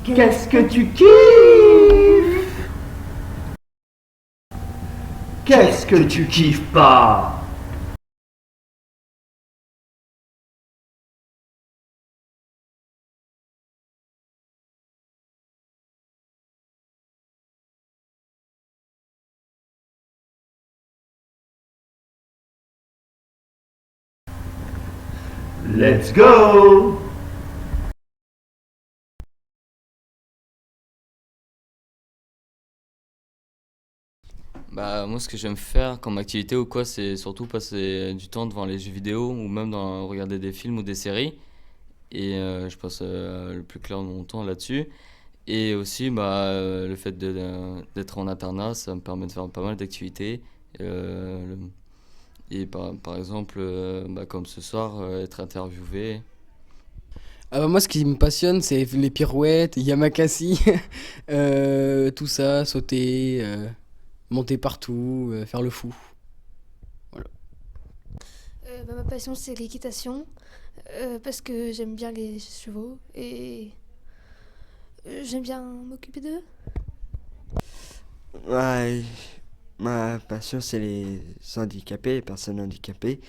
Qu'est-ce que tu kiffes? Qu'est-ce que tu kiffes pas? Let's go! Bah moi ce que j'aime faire comme activité ou quoi c'est surtout passer du temps devant les jeux vidéo ou même regarder des films ou des séries et je passe le plus clair de mon temps là-dessus et aussi le fait d'être en internat ça me permet de faire pas mal d'activités euh, et par exemple comme ce soir être interviewé. Moi, ce qui me passionne, c'est les pirouettes, Yamakasi, tout ça, sauter, monter partout, faire le fou. Voilà. Ma passion c'est l'équitation parce que j'aime bien les chevaux et j'aime bien m'occuper d'eux. Ouais, ma passion, c'est les handicapés, les personnes handicapées.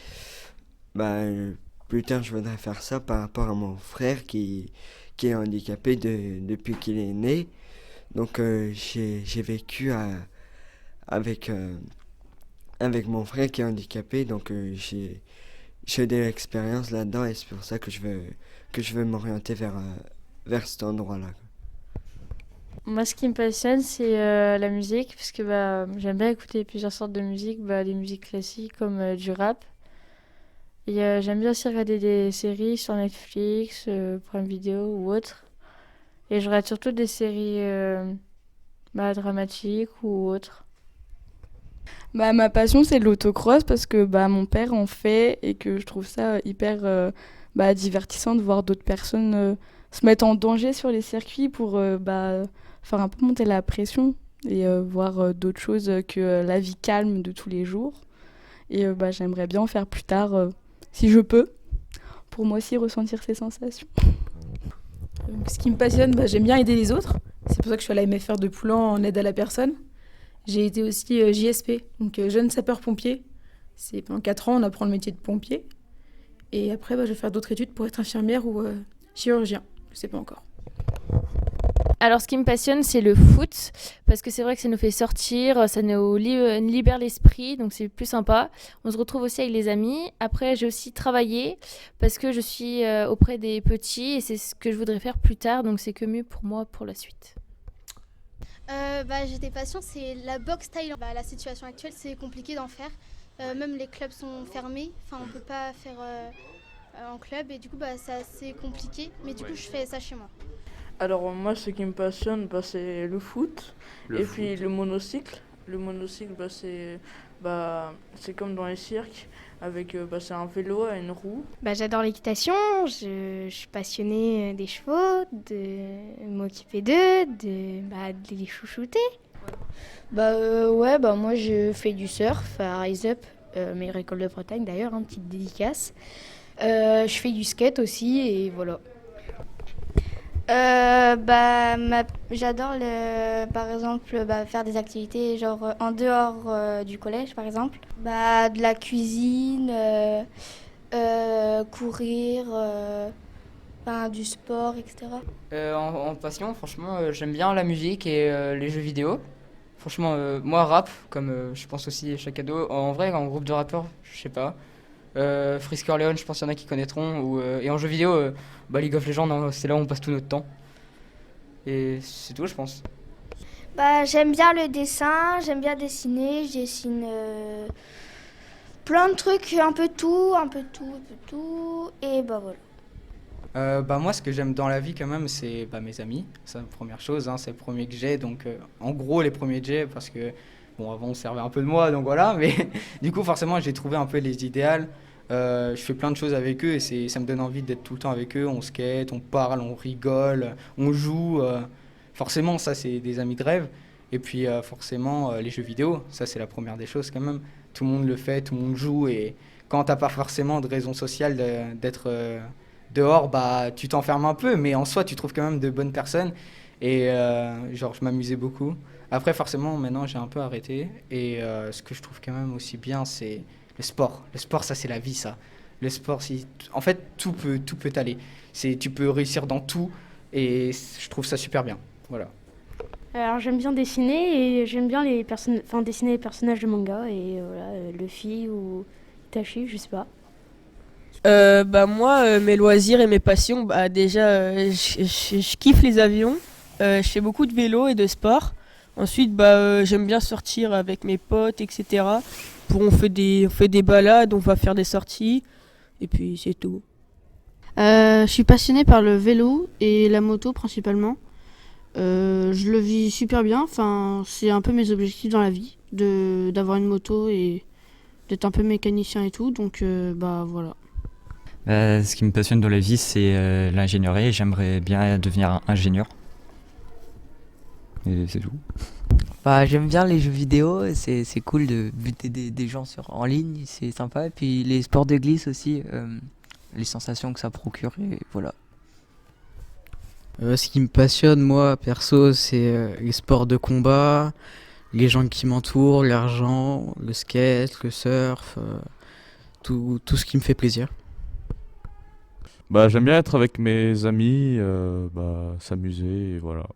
Bah, plus tard, je voudrais faire ça par rapport à mon frère qui est handicapé depuis qu'il est né. Donc, j'ai vécu avec, avec mon frère qui est handicapé. Donc, j'ai de l'expérience là-dedans et c'est pour ça que je veux m'orienter vers cet endroit-là. Moi, ce qui me passionne, c'est la musique, parce que j'aime bien écouter plusieurs sortes de musique, des musiques classiques comme du rap. Et j'aime bien aussi regarder des séries sur Netflix, Prime Video ou autre. Et je regarde surtout des séries dramatiques ou autres. Ma passion, c'est l'autocross parce que mon père en fait et que je trouve ça hyper divertissant de voir d'autres personnes se mettre en danger sur les circuits pour faire un peu monter la pression et voir d'autres choses que la vie calme de tous les jours. Et j'aimerais bien en faire plus tard, si je peux, pour moi aussi ressentir ces sensations. Ce qui me passionne, j'aime bien aider les autres. C'est pour ça que je suis à la MFR de Poulan en aide à la personne. J'ai été aussi JSP, donc jeune sapeur-pompier. C'est pendant 4 ans, on apprend le métier de pompier. Et après, je vais faire d'autres études pour être infirmière ou chirurgien. Je sais pas encore. Alors, ce qui me passionne, c'est le foot, parce que c'est vrai que ça nous fait sortir, ça nous libère l'esprit, donc c'est plus sympa. On se retrouve aussi avec les amis. Après, j'ai aussi travaillé, parce que je suis auprès des petits, et c'est ce que je voudrais faire plus tard, donc c'est que mieux pour moi pour la suite. J'ai des passions, c'est la boxe thaïlandaise. La situation actuelle, c'est compliqué d'en faire. Même les clubs sont fermés, enfin on peut pas faire en club et du coup c'est assez compliqué. Mais du coup je fais ça chez moi. Alors moi ce qui me passionne c'est le foot puis le monocycle. Le monocycle c'est comme dans les cirques avec c'est un vélo à une roue. J'adore l'équitation, je suis passionnée des chevaux, de m'occuper d'eux, de les chouchouter. Moi je fais du surf à Rise Up, meilleure école de Bretagne d'ailleurs, petite dédicace. Je fais du skate aussi et voilà. J'adore par exemple faire des activités genre en dehors du collège par exemple. De la cuisine, courir, du sport, etc. En passion, franchement, j'aime bien la musique et les jeux vidéo. Franchement, moi, rap, comme je pense aussi chaque ado, en vrai, en groupe de rappeurs, je sais pas. Frisk Orleans, je pense qu'il y en a qui connaîtront. Et en jeu vidéo, League of Legends, hein, c'est là où on passe tout notre temps. Et c'est tout, je pense. J'aime bien le dessin, j'aime bien dessiner. Je dessine plein de trucs, un peu tout. Et voilà. Moi, ce que j'aime dans la vie, quand même, c'est mes amis. C'est la première chose, hein, c'est le premier que j'ai. Donc, en gros, les premiers que j'ai, parce que, avant, on servait un peu de moi, donc voilà. Mais du coup, forcément, j'ai trouvé un peu les idéaux. Je fais plein de choses avec eux et ça me donne envie d'être tout le temps avec eux. On skate, on parle, on rigole, on joue. Forcément, ça, c'est des amis de rêve. Et puis, forcément, les jeux vidéo, ça, c'est la première des choses, quand même. Tout le monde le fait, tout le monde joue. Et quand t'as pas forcément de raison sociale d'être... dehors, tu t'enfermes un peu, mais en soi, tu trouves quand même de bonnes personnes. Et genre, je m'amusais beaucoup. Après, forcément, maintenant, j'ai un peu arrêté. Et ce que je trouve quand même aussi bien, c'est le sport. Le sport, ça, c'est la vie, ça. Le sport, en fait, tout peut aller. Tu peux réussir dans tout. Et je trouve ça super bien. Voilà. Alors j'aime bien dessiner et j'aime bien dessiner les personnages de manga et voilà, Luffy ou Itachi, je sais pas. Moi, mes loisirs et mes passions, déjà, je kiffe les avions. Je fais beaucoup de vélo et de sport. Ensuite, j'aime bien sortir avec mes potes, etc. On fait des balades, on va faire des sorties. Et puis, c'est tout. Je suis passionnée par le vélo et la moto principalement. Je le vis super bien. Enfin, c'est un peu mes objectifs dans la vie, d'avoir une moto et d'être un peu mécanicien et tout. Donc, voilà. Ce qui me passionne dans la vie, c'est l'ingénierie. J'aimerais bien devenir ingénieur. Et c'est tout. J'aime bien les jeux vidéo, c'est cool de buter des gens en ligne, c'est sympa. Et puis les sports de glisse aussi, les sensations que ça procure, et voilà. Ce qui me passionne, moi, perso, c'est les sports de combat, les gens qui m'entourent, l'argent, le skate, le surf, tout ce qui me fait plaisir. J'aime bien être avec mes amis, s'amuser, et voilà.